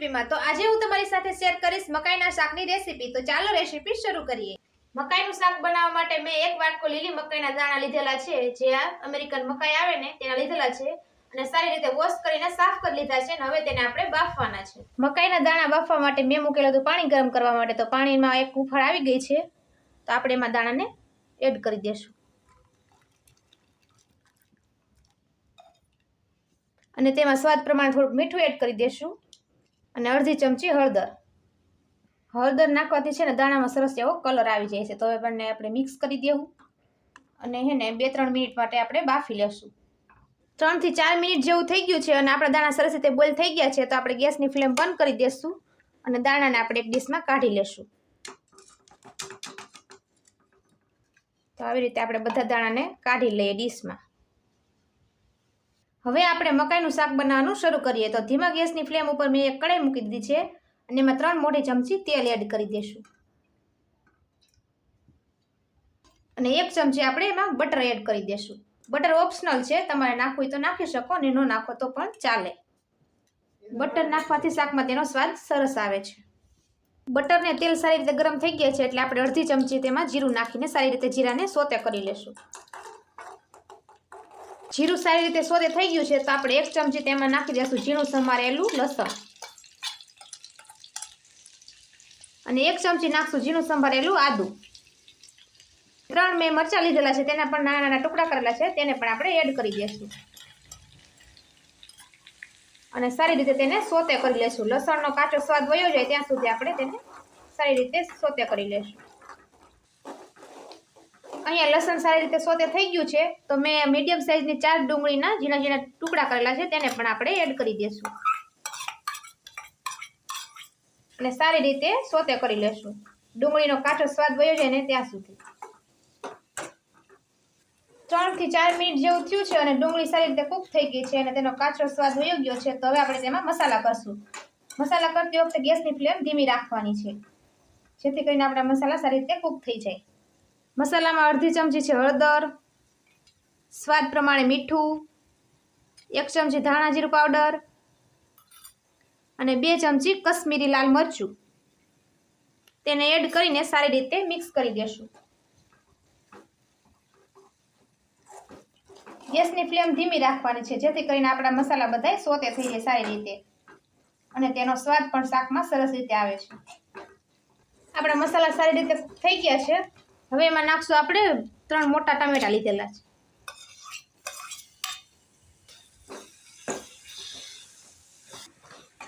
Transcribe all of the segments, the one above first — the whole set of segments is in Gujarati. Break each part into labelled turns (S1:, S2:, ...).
S1: રેસીપીમાં। તો આજે હું તમારી સાથે શેર કરીશ મકાઈના શાકની રેસીપી। તો ચાલો રેસીપી શરૂ કરીએ। મકાઈનું શાક બનાવવા માટે મેં એક વાટકો લીલી મકાઈના દાણા લીધેલા છે, જે આ અમેરિકન મકાઈ આવે ને તેના લીધેલા છે, અને સારી રીતે વોશ કરીને સાફ કરી લીધા છે, અને હવે તેને આપણે બાફવાના છે। મકાઈના દાણા બાફવા માટે મેં મૂકેલું હતું પાણી ગરમ કરવા માટે। તો પાણીમાં એક ઉફાળ આવી ગઈ છે, તો આપણે એમાં દાણાને એડ કરી દેશું, અને તેમાં સ્વાદ પ્રમાણે થોડુંક મીઠું એડ કરી દેશું, અને અડધી ચમચી હળદર। હળદર નાખવાથી છે ને દાણામાં સરસ એવો કલર આવી જાય છે। તો હવે બંને આપણે મિક્સ કરી દેવું, અને હેને 2-3 મિનિટ માટે આપણે બાફી લેશું। 3 થી 4 મિનિટ જેવું થઈ ગયું છે, અને આપણા દાણા સરસ રીતે બોઇલ થઈ ગયા છે। તો આપણે ગેસની ફ્લેમ બંધ કરી દેશું, અને દાણાને આપણે એક ડીશમાં કાઢી લેશું। તો આવી રીતે આપણે બધા દાણાને કાઢી લઈએ ડીશમાં। હવે આપણે મકાઈનું શાક બનાવવાનું શરૂ કરીએ। તો ધીમા ગેસની ફ્લેમ ઉપર મેં એક કઢાઈ મૂકી દીધી છે, અને એમાં 3 મોટી ચમચી તેલ એડ કરી દેશું, અને 1 ચમચી આપણે એમાં બટર એડ કરી દેશું। બટર ઓપ્શનલ છે, તમારે નાખવું હોય તો નાખી શકો, અને ન નાખો તો પણ ચાલે। બટર નાખવાથી શાકમાં તેનો સ્વાદ સરસ આવે છે। બટર ને તેલ સારી રીતે ગરમ થઈ ગયા છે, એટલે આપણે અડધી ચમચી તેમાં જીરું નાખીને સારી રીતે જીરાને સોતે કરી લેશું। જીરું સારી રીતે સોતે થઈ ગયું છે, તો આપણે 1 ચમચી તેમાં નાખી દઈશું ઝીણું સમારેલું લસણ, અને 1 ચમચી નાખશું ઝીણું સમારેલું આદું। 3 મેં મરચાં લીધેલા છે, તેના પણ નાના નાના ટુકડા કરેલા છે, તેને પણ આપણે એડ કરી દઈશું, અને સારી રીતે તેને સોતે કરી લેશું। લસણનો કાચો સ્વાદ વયો જાય ત્યાં સુધી આપણે તેને સારી રીતે સોતે કરી લેશું। અહીંયા લસણ સારી રીતે સોતે થઈ ગયું છે, તો મેં મીડિયમ સાઇઝની 4 ડુંગળીના ઝીણા ઝીણા ટુકડા કરેલા છે, તેને પણ આપણે એડ કરી દઈશું, અને સારી રીતે સોતે કરી લેશું, ડુંગળીનો કાચો સ્વાદ વયો જાય ને ત્યાં સુધી। 3 થી 4 મિનિટ જેવું થયું છે, અને ડુંગળી સારી રીતે કૂક થઈ ગઈ છે, અને તેનો કાચો સ્વાદ વયો ગયો છે। તો હવે આપણે તેમાં મસાલા કરશું। મસાલા કરતી વખતે ગેસની ફ્લેમ ધીમી રાખવાની છે, જેથી કરીને આપણા મસાલા સારી રીતે કૂક થઈ જાય। મસાલામાં અડધી ચમચી છે હળદર, સ્વાદ પ્રમાણે મીઠું, 1 ચમચી ધાણા જીરું પાવડર, અને 2 ચમચી કશ્મીરી લાલ મરચું, તેને એડ કરીને સારી રીતે મિક્સ કરી દેશું। ગેસની ફ્લેમ ધીમી રાખવાની છે, જેથી કરીને આપણા મસાલા બધા સોતે થઈ જાય સારી રીતે, અને તેનો સ્વાદ પણ શાકમાં સરસ રીતે આવે છે। આપણા મસાલા સારી રીતે થઈ ગયા છે। હવે એમાં નાખશું આપણે 3 મોટા ટામેટા લીધેલા છે,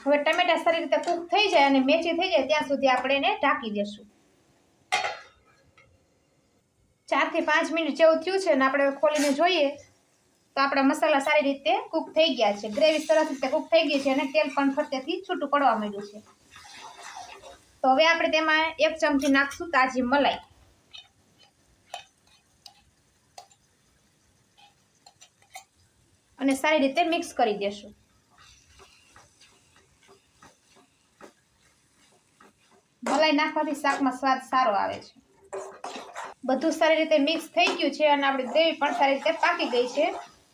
S1: હવે ટમેટા સારી રીતે કૂક થઈ જાય અને મેચી થઈ જાય ત્યાં સુધી આપણે એને ઢાંકી દેશું। 4 થી 5 મિનિટ જેવું થયું છે, અને આપણે ખોલીને જોઈએ તો આપણા મસાલા સારી રીતે કૂક થઈ ગયા છે, ગ્રેવી સરસ રીતે કૂક થઈ ગઈ છે, અને તેલ પણ ફરતેથી છૂટું પડવા માંડ્યું છે। તો હવે આપણે તેમાં 1 ચમચી નાખશું તાજી મલાઈ, અને સારી રીતે મિક્સ કરી દેશું। મલાઈ નાખવાથી શાકમાં સ્વાદ સારો આવે છે। બધું સારી રીતે મિક્સ થઈ ગયું છે, અને આપણી ગ્રેવી પણ સારી રીતે પાકી ગઈ છે।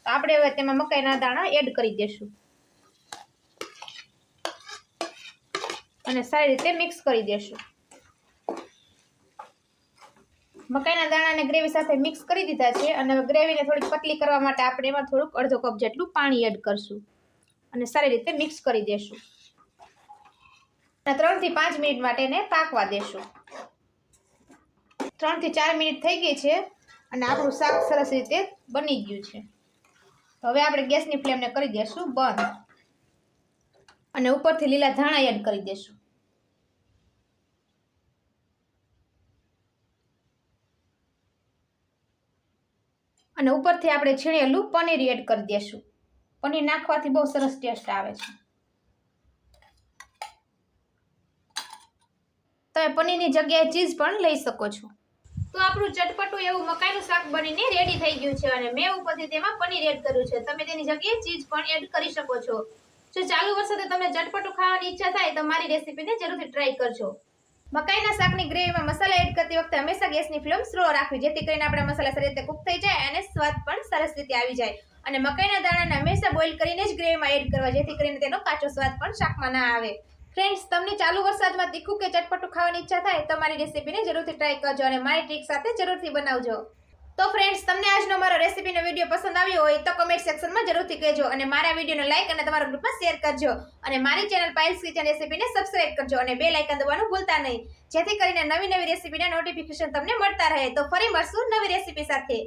S1: તો આપણે હવે તેમાં મકાઈના દાણા એડ કરી દેશું, અને સારી રીતે મિક્સ કરી દેશું। મકાઈના દાણાને ગ્રેવી સાથે મિક્સ કરી દીધા છે, અને ગ્રેવીને થોડી પતલી કરવા માટે આપણે એમાં થોડુંક અડધો કપ જેટલું પાણી એડ કરશું, અને સારી રીતે મિક્સ કરી દેશું, અને 3 થી 5 મિનિટ માટે એને પાકવા દેશું। 3 થી 4 મિનિટ થઈ ગઈ છે, અને આપણું શાક સરસ રીતે બની ગયું છે। તો હવે આપણે ગેસની ફ્લેમને કરી દેશું બંધ, અને ઉપરથી લીલા ધાણા એડ કરી દેશું, અને ઉપરથી આપણે છીણેલું પનીર એડ કરી દેશું। પનીર નાખવાથી બહુ સરસ ટેસ્ટ આવે છે। તમે પનીરની જગ્યાએ ચીઝ પણ લઈ શકો છો। તો આપણું ચટપટું એવું મકાઈનું શાક બનીને રેડી થઈ ગયું છે, અને મેં ઉપરથી તેમાં પનીર એડ કર્યું છે। તમે તેની જગ્યાએ ચીઝ પણ એડ કરી શકો છો। જો ચાલુ વરસાદે તમને ચટપટું ખાવાની ઈચ્છા થાય તો મારી રેસીપીને જરૂરથી ટ્રાય કરજો। મકાઈના શાકની ગ્રેવીમાં મસાલા એડ કરતી વખતે હંમેશા ગેસની ફ્લેમ સ્લો રાખવી, જેથી કરીને આપણા મસાલા સારી રીતે કૂક થઈ જાય અને સ્વાદ પણ સરસ રીતે આવી જાય। અને મકાઈના દાણાને હંમેશા બોઇલ કરીને જ ગ્રેવીમાં એડ કરવા, જેથી કરીને તેનો કાચો સ્વાદ પણ શાકમાં ના આવે। ફ્રેન્ડ્સ, તમને ચાલુ વરસાદમાં તીખું કે ચટપટું ખાવાની ઈચ્છા થાય તો મારી રેસીપીને જરૂરથી ટ્રાય કરજો અને મારી ટ્રીક સાથે જરૂરથી બનાવજો. તો ફ્રેન્ડ્સ, તમને આજનો મારો રેસીપીનો વિડીયો પસંદ આવ્યો હોય તો કમેન્ટ સેક્શનમાં જરૂરથી કહેજો અને મારા વિડીયોને લાઈક અને તમારા ગ્રુપમાં શેર કરજો અને મારી ચેનલ પાયલ્સ કિચન રેસીપીને સબસ્ક્રાઇબ કરજો અને બેલ આઇકન દબાવવાનું ભૂલતા નહીં, જેથી કરીને નવી રેસીપીના નોટિફિકેશન તમને મળતા રહે. તો ફરી મળશું નવી રેસીપી સાથે.